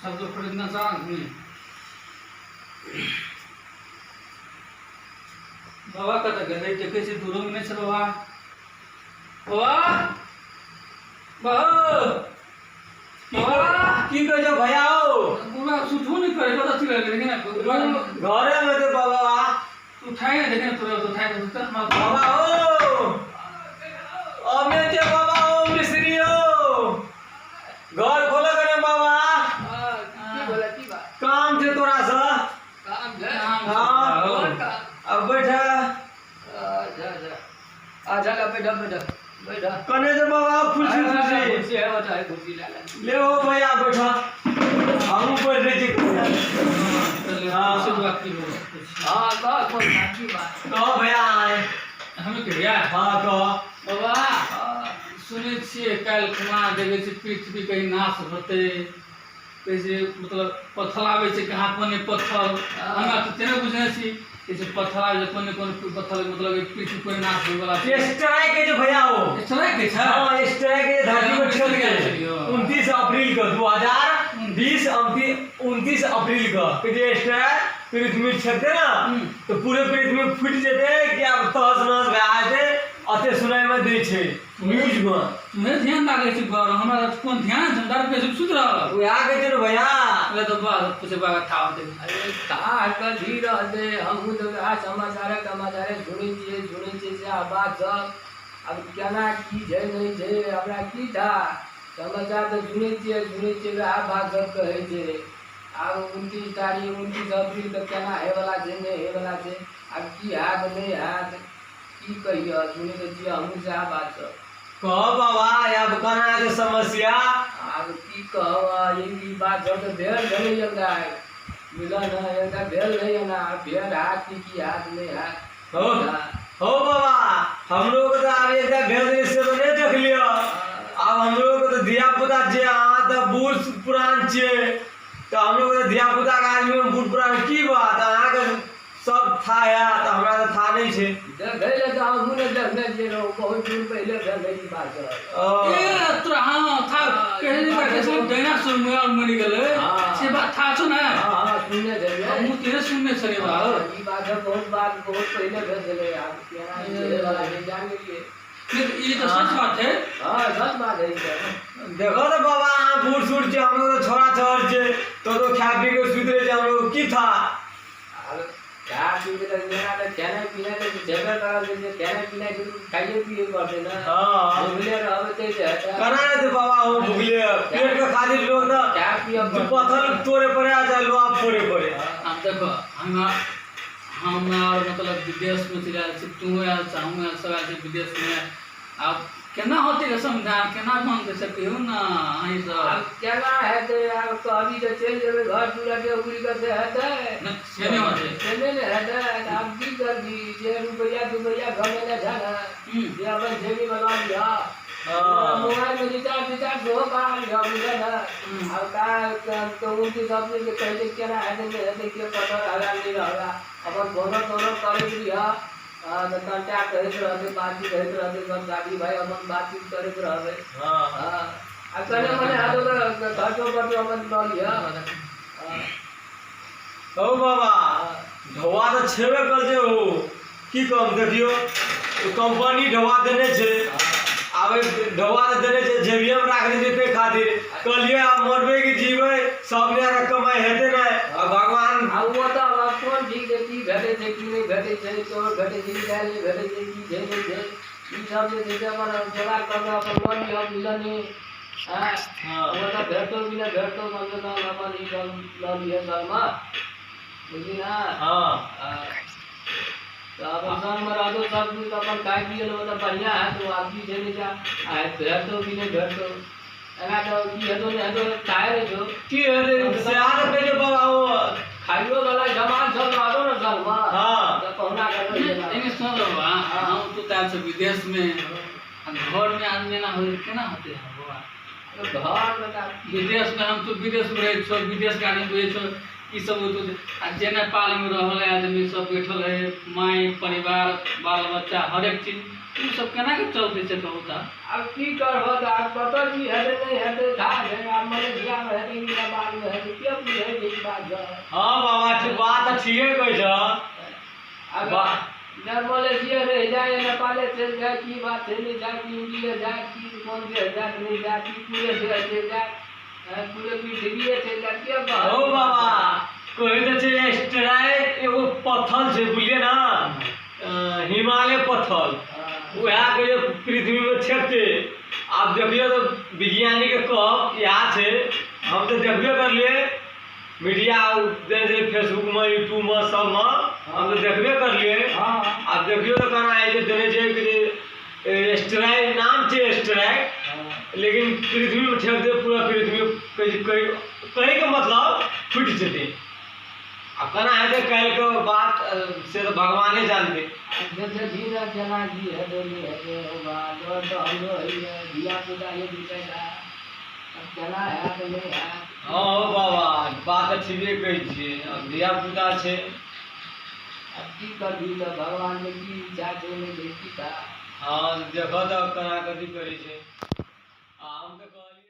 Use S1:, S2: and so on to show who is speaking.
S1: सब तो खरीदना चाह नहीं। बाबा का तो गले देखे से दूरों में से बाबा बाबा बाबा
S2: की कह जो भैया हो
S1: पूरा सुठो नहीं करे पता चल लेकिन
S2: घरे में तो बाबा
S1: उठाए लेकिन पूरा उठाए तो
S2: बाबा हो अमे के बाबा हो मिस्त्री हो घर खोलो करे बाबा
S3: की बोला की बात
S2: काम थे तोरा सा
S3: काम है
S2: हाँ
S3: कौन का
S2: अब बैठा
S3: आजा ला बैठा बैठा बैठा
S2: कने जो बाबा खुशी खुशी
S3: कुर्सी है बता है कुर्सी ला ला
S2: ले हो भैया बैठा हम बैठ रहे थे
S1: हां से बात की हो
S3: हां बात कौन की बात
S2: कहो भैया आए
S1: हमें के भैया
S2: हाँ कहो
S1: बाबा सुने छिए कल कुमार देवे से पृथ्वी कहीं नाश होते कैसे मतलब पत्थर आवे से कहां कोने पत्थर हमरा तो तेरे बुझने छी कैसे पत्थर आवे कोने कोने पत्थर मतलब पृथ्वी कोई नाश होए वाला
S2: ये स्ट्राइक के जो भैया हो
S1: स्ट्राइक के छ
S2: हाँ स्ट्राइक के धरती पर छल गए 29 अप्रैल को 2020 29 अप्रैल को कि जो स्ट्राइक पृथ्वी छलते ना तो पूरे पृथ्वी फूट जेते कि अब तहस नहस भए जेते अते सुनाई में दै छै न्यूज में
S1: तुम्हें ध्यान लागे छै घर हमरा कोन ध्यान झंडा पे सुत रहल
S2: वो आ गए थे भैया
S1: अरे तो बात पूछे बाबा था दे
S3: अरे का कधी रहते हम तो आ समाचार सुनी छे से आवाज सब अब केना की छै नहीं छै हमरा की था समाचार तो सुनी छे आ बात सब कहै छै अब 29 तारीख 29 अप्रैल तक केना हे वाला छै नहीं हे वाला छै अब की हाथ नहीं हाथ की कहियो सुनी तो छी हम से आ बात सब
S2: कहो बाबा अब कना के समस्या
S3: अब की कहो ये बात सब तो भेल नहीं जल्दा है मिलन है एकटा भेल नहीं है ना भेल हाथ की हाथ नहीं हाथ
S2: हो बाबा हम लोग तो अब एक भेज से तो नहीं देख लियो अब हम लोग तो धिया पुता जे अहाँ तो बूढ़ पुरान छे तो हम लोग तो धिया पुता के आदमी में बूढ़ पुरान की बात अहाँ के सब था है तो हमरा तो था नहीं छे
S3: भेल तो हम ने देखने जे बहुत दिन पहले भेल की बात है
S1: ए तोरा हां था कहले बाटे सब दैना सुनमे और मरी गेले से बात था छ ना
S3: हां सुनने दे
S1: हम तेरे सुनने छले बा
S3: ई बात है बहुत पहले भेल गेले यार केना ये वाला नहीं जान लिए
S1: लेकिन ये तो सच बात है
S3: हां सच बात है
S2: देखो तो बाबा अहाँ बूढ़ सूढ़ छे हम लोग तो छोरा छोर छे तो खा पी के सुत रहे हम लोग की था
S3: क्या पीने तक मेरा तो खाने पीने के जगह करा दे खाने पीने के खाइए पिए करते ना
S2: हां
S3: भूले रहते थे
S2: कना रे बाबा हो भूले पेट के खातिर लोग ना
S3: क्या पिया
S2: पत्थर तोड़े पड़े आ जाए लोहा फोड़े पड़े
S1: अब देखो हम और मतलब विदेश में चले आए तू यार चाहूँ यार सब ऐसे विदेश में अब केना होते है समझान केना मान के सकते हो ना आई सब
S3: अब केना है तो यार तो अभी तो चल जेबे घर पूरा के उड़ी कर है तो
S1: न सेने होते
S3: चले ने है तो अब की कर दी जे रुपया घर में ना जाना जे अपन जेबी बना लिया मोबाइल में रिचार्ज हो पा लिया मुझे ना अब का तो उनकी सब के पहले केना है तो के पता लगा नहीं रहा अपन दोनों करे दिया तो कांटेक्ट करते रहते बातचीत करते रहते सब दादी भाई अपन बातचीत करते रहते
S2: हां
S3: अब कने मने हाथों का घर तो पर अपन न लिया
S2: ओ बाबा ढवा तो छेबे कर जे हो की कम देखियो कंपनी ढवा देने छे आबे ढवा देने छे जेबीएम राख दे पे खातिर कहलिए आप मरबे की जीवे सब ने कमाई हेते ना भगवान
S3: अब वो तो अब कौन ठीक है की भेटे छे की नहीं भेटे छे तो भेटे छे की भेटे छे की जे नहीं छे ई सब ने जे अपन जोगाड़ करना अपन मन में हम मिलने हां वो तो भेटो बिना भेटो मतलब ना अपन ई सब ल लिए शर्मा बुझी ना
S2: हां
S3: तो अपन में रहो सब कुछ अपन खाई पिए लो तो बढ़िया है तो आप भी देने जा आए भेटो बिना भेटो एना तो की है तो चाहे रे जो
S2: की रे सियार पहले बाबा हो
S3: खाइयो वाला जमान सब रहो ना शर्मा
S2: हां
S3: तो पहुना कर
S1: इने सुन लो हम तो तार से विदेश में घर में आदमी ना हो केना होते हैं बाबा
S3: घर में का
S1: विदेश में हम तो विदेश में रहे छो विदेश के आदमी रहे छो ई सब तो जे नेपाल में रहल आदमी सब बैठल है माई परिवार बाल बच्चा हर एक चीज ई सब केना के चलते छै कहूता
S3: अब की करबो तो आप पता की है नहीं है तो था है आप मने ध्यान है कि मेरा बाल में है बात है।
S2: हाँ बाबा ठीक बात तो ठीके कहै छ
S3: अगर मलेशिया रह जाए नेपाले चल जाए की बात है, नहीं जाए कि इंडिया जाए कि कौन से जाए नहीं जाए कि पूरे देश चल जाए, पूरे पृथ्वी चल जाए क्या बात।
S2: ओ बाबा कहै त छै स्ट्राइक एगो पत्थर छै बुझलिए ना, हिमालय पत्थर वएह के जे पृथ्वी में छेकते। आप देखिए तो वैज्ञानिक के कह इएह छै, हम तो देखबे करलिए मीडिया जैसे फेसबुक में यूट्यूब में सब में हम तो देखबे करलिए।
S3: हाँ
S2: आप देखियो तो कहना है जे देने छै कि स्ट्राइक नाम छै स्ट्राइक, लेकिन पृथ्वी में छेक दे पूरा पृथ्वी कहीं के मतलब फूट जेते। अब कहना है तो कल के बात से तो भगवाने जानते।
S3: जैसे धीरे जना जी है डोली है के होगा जो तो हम लोग है दिया पुता ये दिखेगा, अब जना है तो नहीं है।
S2: हाँ हो बाबा बात ठीके कहै छियै, अब धिया पुता छै।
S3: अब की करबी तो भगवान ने की इच्छा छै नहीं देखी था।
S2: हाँ देखो तो केना कथी करै छै। हम तो कहलिए